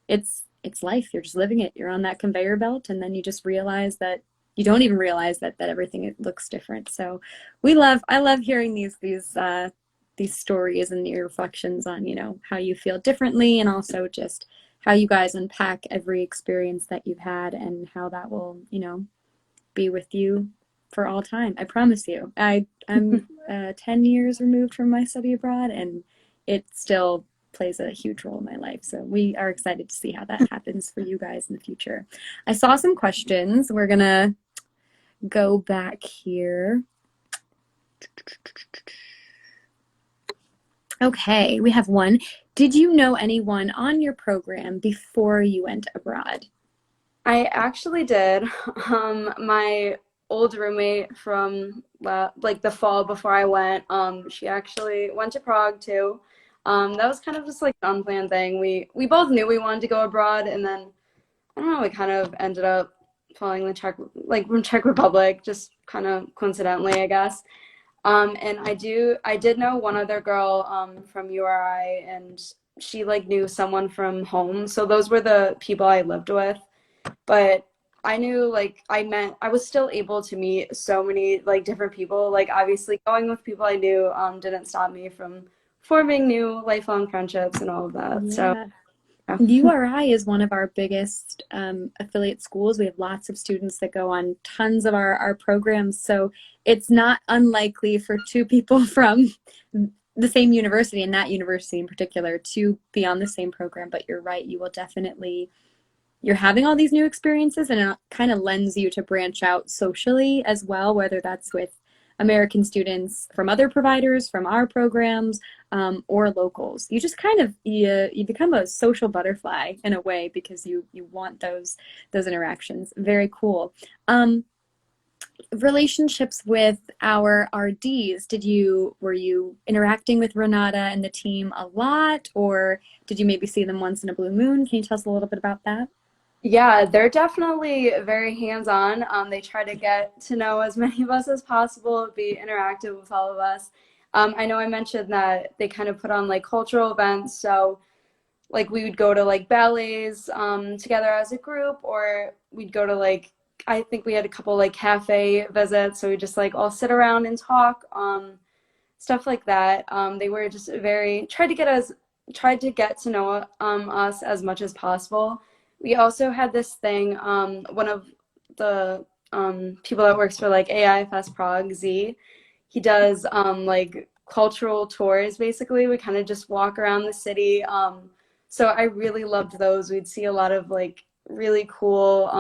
it's life. You're just living it. You're on that conveyor belt, and then you just realize that you don't even realize that everything looks different. So I love hearing these stories and your reflections on, how you feel differently, and also just how you guys unpack every experience that you've had and how that will, be with you for all time. I promise you. I'm 10 years removed from my study abroad, and it still plays a huge role in my life. So we are excited to see how that happens for you guys in the future. I saw some questions. We're gonna go back here. Okay, we have one. Did you know anyone on your program before you went abroad? I actually did. My old roommate from like the fall before I went, she actually went to Prague too. That was kind of just like an unplanned thing. We both knew we wanted to go abroad, and then I don't know, we kind of ended up following the from Czech Republic, just kind of coincidentally, I guess. And I did know one other girl from URI, and she like knew someone from home. So those were the people I lived with. But I knew like I was still able to meet so many like different people. Like obviously going with people I knew didn't stop me from forming new lifelong friendships and all of that. So Yeah. yeah. URI is one of our biggest affiliate schools. We have lots of students that go on tons of our programs. So it's not unlikely for two people from the same university, and that university in particular, to be on the same program. But you're right, you will definitely, you're having all these new experiences, and it kind of lends you to branch out socially as well, whether that's with American students from other providers, from our programs, or locals. You just kind of, you become a social butterfly in a way, because you want those interactions. Very cool. Relationships with our RDs, were you interacting with Renata and the team a lot, or did you maybe see them once in a blue moon? Can you tell us a little bit about that? Yeah, they're definitely very hands-on. They try to get to know as many of us as possible, be interactive with all of us. I know I mentioned that they kind of put on like cultural events, so like we would go to like ballets together as a group, or we'd go to like, I think we had a couple like cafe visits, so we just like all sit around and talk, stuff like that. They were just very tried to get to know us as much as possible. We also had this thing, one of the people that works for like AIFS Prague, 𝗟𝗘𝗧, he does like cultural tours basically. We kind of just walk around the city. So I really loved those. We'd see a lot of like really cool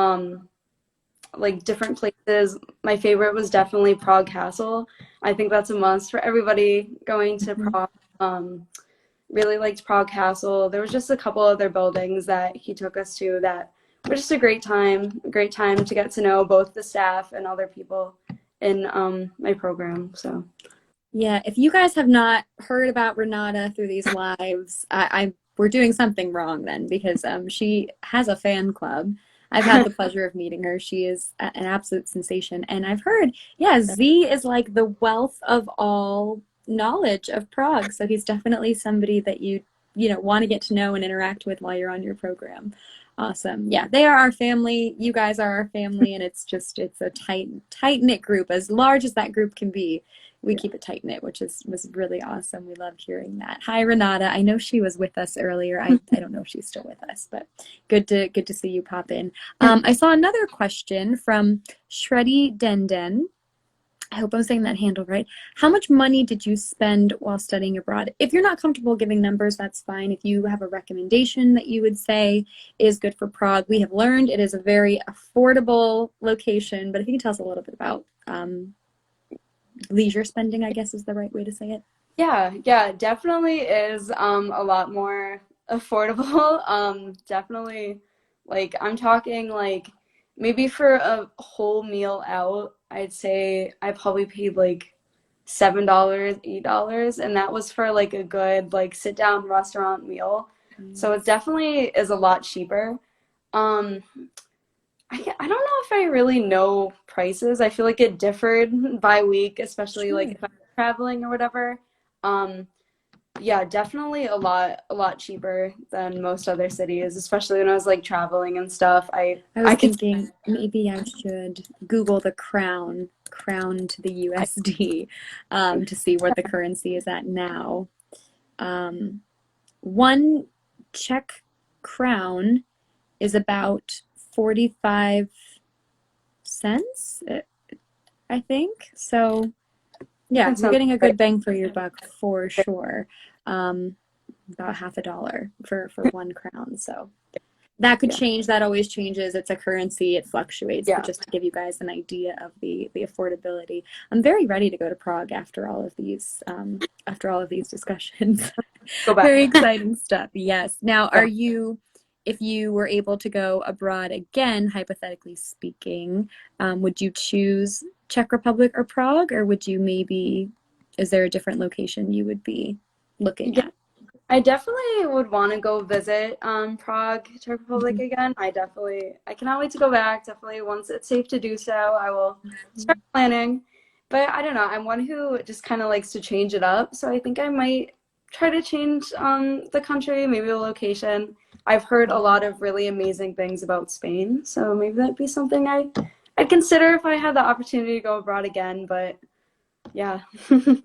like different places. My favorite was definitely Prague Castle. I think that's a must for everybody going to Mhm. Prague. Really liked Prague Castle. There was just a couple other buildings that he took us to that were just a great time to get to know both the staff and other people in my program. So Yeah, if you guys have not heard about Renata through these lives, we're doing something wrong then, because she has a fan club. I've had the pleasure of meeting her. She is an absolute sensation. And I've heard, yeah, Z is like the wealth of all knowledge of Prague. So he's definitely somebody that you know, want to get to know and interact with while you're on your program. Awesome. Yeah, they are our family. You guys are our family, and it's a tight-knit group, as large as that group can be. We keep it tight knit, which was really awesome. We loved hearing that. Hi, Renata. I know she was with us earlier. I don't know if she's still with us, but good to see you pop in. I saw another question from Shreddy Denden. I hope I'm saying that handle right. How much money did you spend while studying abroad? If you're not comfortable giving numbers, that's fine. If you have a recommendation that you would say is good for Prague, we have learned it is a very affordable location. But if you can tell us a little bit about leisure spending, I guess is the right way to say it. yeah, definitely is a lot more affordable. Definitely, like I'm talking like maybe for a whole meal out, I'd say I probably paid like $7, $8, and that was for like a good like sit down restaurant meal. So it Nice. definitely is a lot cheaper. Um, I don't know if I really know prices. I feel like it differed by week, especially like Sure. if I'm traveling or whatever. Um, yeah, definitely a lot cheaper than most other cities, especially when I was like traveling and stuff. I was I could thinking maybe I should Google the crown to the USD, to see what the currency is at now. Um, one Czech crown is about 45 cents, I think. So yeah, that you're sounds getting a right. good bang for your buck for sure. Um, about $50 for 1 crown. So that could change. That always changes. It's a currency. It fluctuates. Yeah. But just to give you guys an idea of the affordability, I'm very ready to go to Prague after all of these discussions. Go back. Very exciting stuff. Yes. Now, Yeah. are you, if you were able to go abroad again, hypothetically speaking, would you choose Czech Republic or Prague, or would you maybe, is there a different location you would be looking at? I definitely would want to go visit Prague, Czech Republic again. I cannot wait to go back. Definitely, once it's safe to do so, I will start planning. But I don't know. I'm one who just kind of likes to change it up. So I think I might try to change the country, maybe the location. I've heard a lot of really amazing things about Spain. So maybe that'd be something I'd consider if I had the opportunity to go abroad again. But yeah. Awesome.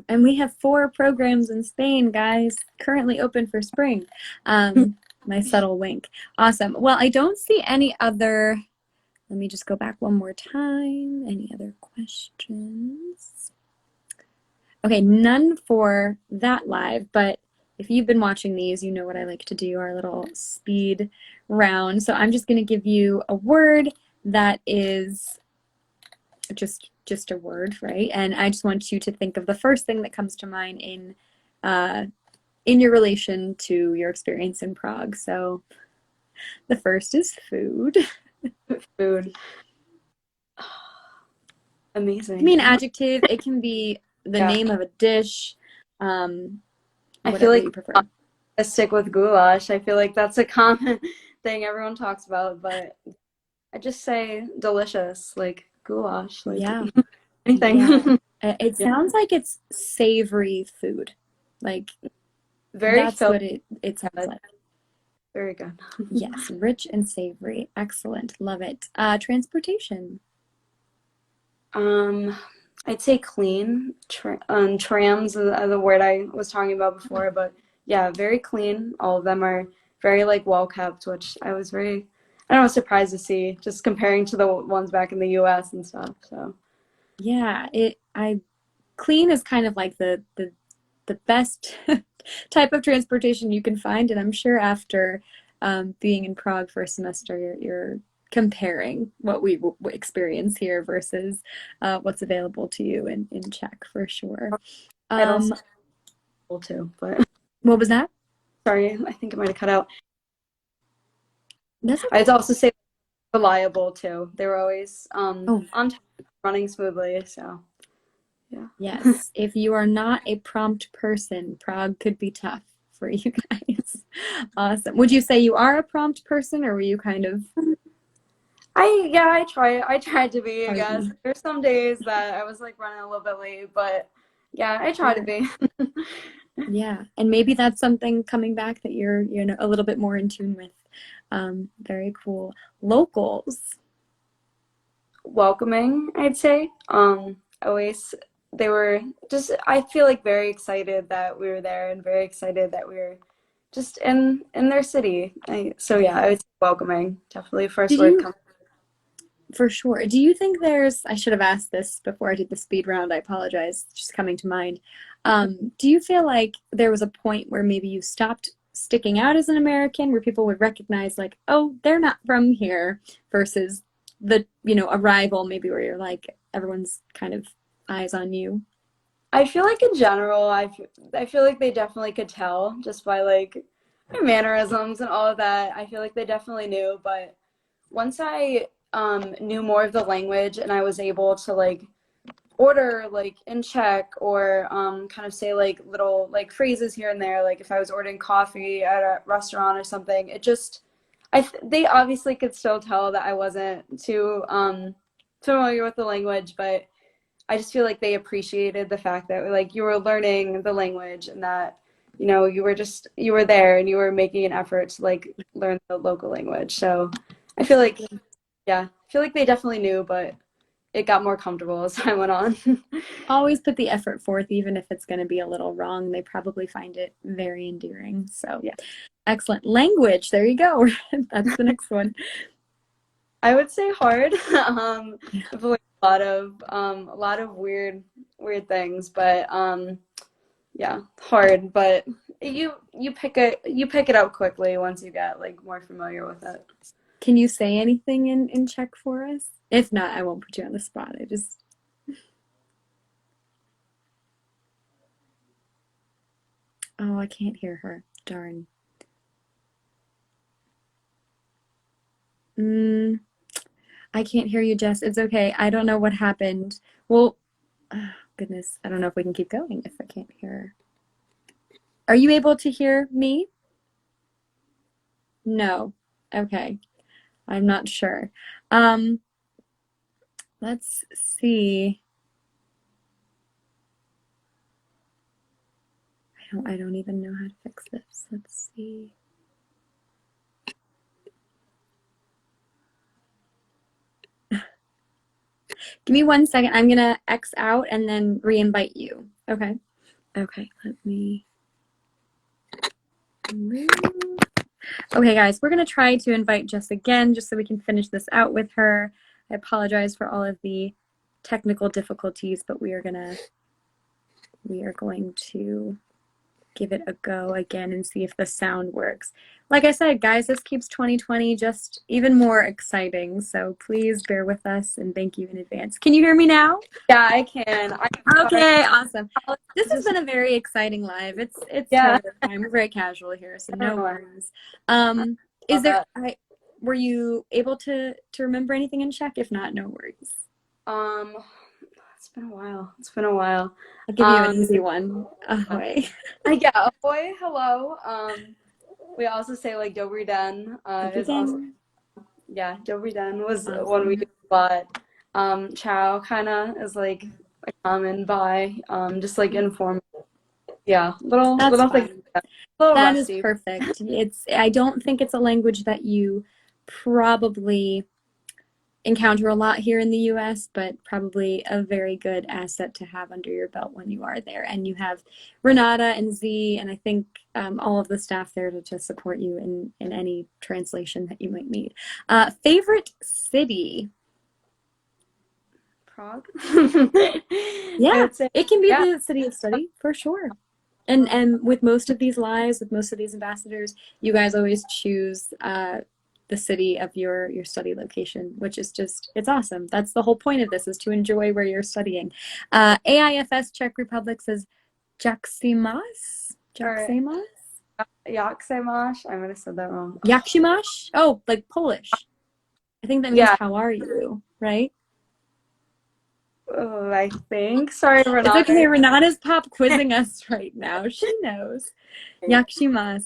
And we have 4 programs in Spain, guys, currently open for spring. My subtle wink. Awesome. Well, I don't see any other, let me just go back one more time. Any other questions? Okay, none for that live, but if you've been watching these, you know what I like to do, our little speed round. So I'm just going to give you a word that is just a word, right? And I just want you to think of the first thing that comes to mind in your relation to your experience in Prague. So the first is food. Food. Amazing. It can be an adjective. It can be the name of a dish. I feel like you prefer. I stick with goulash. I feel like that's a common thing everyone talks about, but I just say delicious, like goulash, like anything. Yeah. It sounds like it's savory food. Like that's what it sounds like. Very good. Yes, rich and savory. Excellent. Love it. Transportation. I'd say clean. Trams are the word I was talking about before, but yeah, very clean. All of them are very like well kept, which I was very, I don't know, surprised to see just comparing to the ones back in the US and stuff. So yeah, clean is kind of like the best type of transportation you can find, and I'm sure after being in Prague for a semester, you're comparing what we experience here versus what's available to you in Czech for sure. I'd also too, but what was that? Sorry, I think it might have cut out. That's okay. I'd also say reliable too. They were always on time, running smoothly. So yeah. Yes, if you are not a prompt person, Prague could be tough for you guys. Awesome. Would you say you are a prompt person, or were you kind of? I tried to be, I guess. There's some days that I was like running a little bit late, but yeah, I try to be. Yeah, and maybe that's something coming back that you're a little bit more in tune with. Very cool. Locals. Welcoming, I'd say. Always, they were just, I feel like very excited that we were there and very excited that we were just in their city. So yeah, I would say welcoming. Definitely first word comes. For sure. Do you think I should have asked this before I did the speed round. I apologize. It's just coming to mind. Do you feel like there was a point where maybe you stopped sticking out as an American, where people would recognize like, oh, they're not from here, versus the, arrival maybe where you're like, everyone's kind of eyes on you? I feel like in general, I feel like they definitely could tell just by like their mannerisms and all of that. I feel like they definitely knew, but once I knew more of the language and I was able to like order like in Czech or kind of say like little like phrases here and there, like if I was ordering coffee at a restaurant or something, it just they obviously could still tell that I wasn't too familiar with the language, but I just feel like they appreciated the fact that like you were learning the language and that you were there and you were making an effort to like learn the local language. So I feel like they definitely knew, but it got more comfortable as time went on. Always put the effort forth, even if it's going to be a little wrong. They probably find it very endearing. So yeah, excellent. Language. There you go. That's the next one. I would say hard. Definitely a lot of weird things, but yeah, hard. But you pick it up quickly once you get like more familiar with it. Can you say anything in Czech for us? If not, I won't put you on the spot. I just. Oh, I can't hear her. Darn. I can't hear you, Jess. It's okay. I don't know what happened. Well, oh, goodness. I don't know if we can keep going if I can't hear her. Are you able to hear me? No. Okay. I'm not sure. Let's see. I don't even know how to fix this. Let's see. Give me 1 second. I'm gonna X out and then re-invite you. Okay. Okay, let me move. Okay, guys, we're gonna try to invite Jess again just so we can finish this out with her. I apologize for all of the technical difficulties, but we are going to give it a go again and see if the sound works. Like I said, guys, this keeps 2020 just even more exciting. So please bear with us and thank you in advance. Can you hear me now? Yeah, I can. Okay, awesome. This has been a very exciting live. It's Yeah. totally fine. We're very casual here, so no worries. Were you able to remember anything in Czech? If not, no worries. It's been a while. It's been a while. I'll give you an easy one. Ahoy. Yeah, ahoy, hello. We also say like Dobrý den. Is also, yeah, Dobrý den was awesome. one we use a lot. Ciao kinda is like a common bye. Just like informal. Yeah, little things. That is perfect. I don't think it's a language that you probably encounter a lot here in the US, but probably a very good asset to have under your belt when you are there. And you have Renata and Z, and I think all of the staff there to support you in any translation that you might need. Favorite city? Prague? Yeah, it can be the city of study for sure. And with most of these lives, with most of these ambassadors, you guys always choose the city of your study location, which is just, it's awesome. That's the whole point of this, is to enjoy where you're studying. AIFS Czech Republic says 𝗟𝗘𝗧'𝗦. 𝗟𝗘𝗧'𝗦. I might have said that wrong. 𝗟𝗘𝗧'𝗦? Oh, like Polish. I think that means how are you, right? Oh, I think. Sorry, Renata. It's okay. Renata's pop quizzing us right now. She knows. 𝗟𝗘𝗧'𝗦.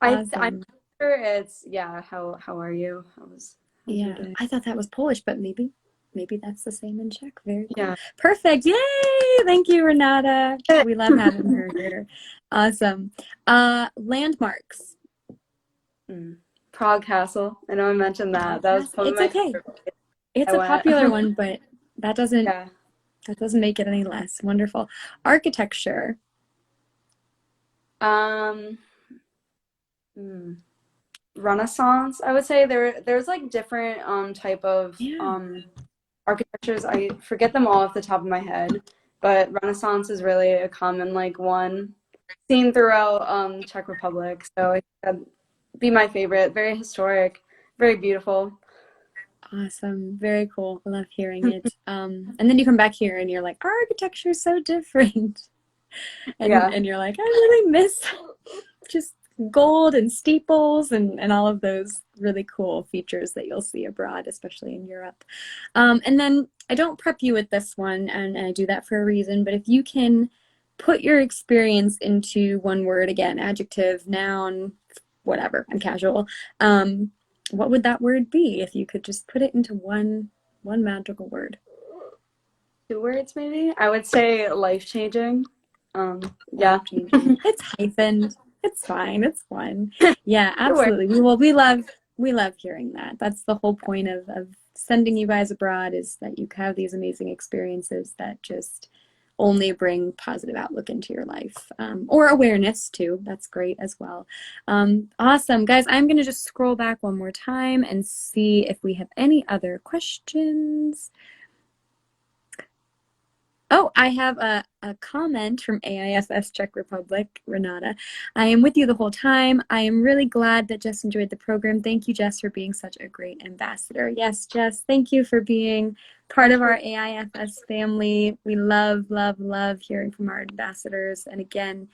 Awesome. I'm sure it's how are you? How's your day? I thought that was Polish, but maybe that's the same in Czech. Very cool. Yeah. Perfect. Yay! Thank you, Renata. We love having her here. Awesome. Landmarks. Prague Castle. I know I mentioned that. That was probably my favorite. It's a popular one, but that doesn't make it any less. Wonderful. Architecture. Renaissance, I would say. There's like different type of architectures. I forget them all off the top of my head, but Renaissance is really a common like one seen throughout Czech Republic. So that'd be my favorite. Very historic, very beautiful. Awesome. Very cool. I love hearing it. And then you come back here and you're like, our architecture is so different. And you're like, I really miss just gold and steeples and all of those really cool features that you'll see abroad, especially in Europe. And then I don't prep you with this one, and I do that for a reason, but if you can put your experience into one word, again, adjective, noun, whatever, I'm casual, what would that word be if you could just put it into one magical word? 2 words, maybe? I would say life-changing. Life-changing. It's hyphened. It's fine. It's fun. Yeah, absolutely. We love hearing that. That's the whole point of sending you guys abroad, is that you have these amazing experiences that just only bring positive outlook into your life, or awareness too. That's great as well. Awesome, guys. I'm going to just scroll back one more time and see if we have any other questions. Oh, I have a comment from AIFS Czech Republic, Renata. I am with you the whole time. I am really glad that Jess enjoyed the program. Thank you, Jess, for being such a great ambassador. Yes, Jess, thank you for being part of our AIFS family. We love, love, love hearing from our ambassadors. And again,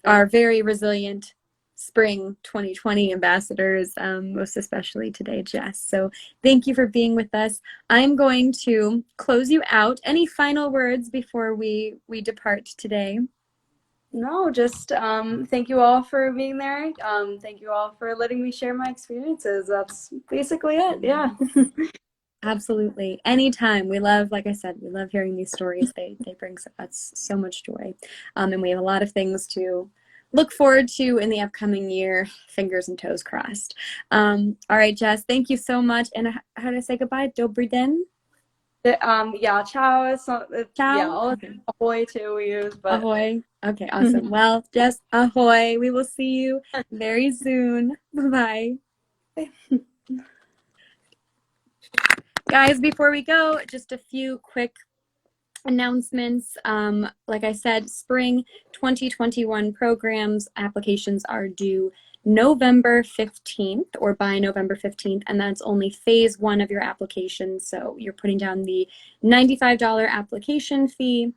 our very resilient spring 2020 ambassadors, most especially today, Jess. So thank you for being with us. I'm going to close you out. Any final words before we depart today? No, just thank you all for being there. Thank you all for letting me share my experiences. That's basically it. Yeah. Absolutely. Anytime. We love, like I said, we love hearing these stories. They bring us so much joy. And we have a lot of things to look forward to in the upcoming year. Fingers and toes crossed. All right, Jess, thank you so much. And how do I say goodbye? Dobrý den? Yeah, ciao. It's not, Ciao? yeah, Okay. ahoy too we use, but Ahoy. Okay, awesome. Well, Jess, ahoy. We will see you very soon. Bye-bye. Guys, before we go, just a few quick announcements. Like I said, spring 2021 programs applications are due November 15th or by November 15th, and that's only phase 1 of your application. So you're putting down the $95 application fee.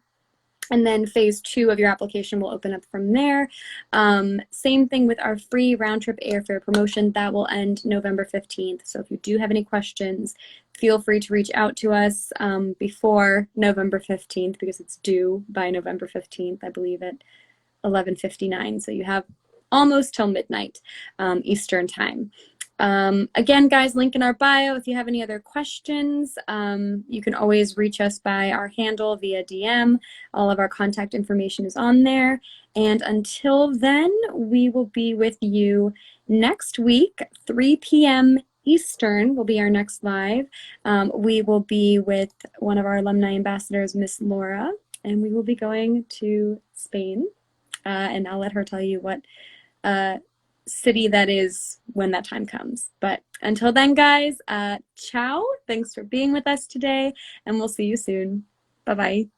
And then phase 2 of your application will open up from there. Same thing with our free round trip airfare promotion. That will end November 15th. So if you do have any questions, feel free to reach out to us before November 15th because it's due by November 15th, I believe at 11:59. So you have almost till midnight Eastern time. Again, guys, link in our bio. If you have any other questions, you can always reach us by our handle via DM. All of our contact information is on there. And until then, we will be with you next week, 3 p.m. Eastern will be our next live. We will be with one of our alumni ambassadors, Miss Laura, and we will be going to Spain. And I'll let her tell you what city that is when that time comes. But until then, guys, ciao. Thanks for being with us today, and we'll see you soon. Bye-bye.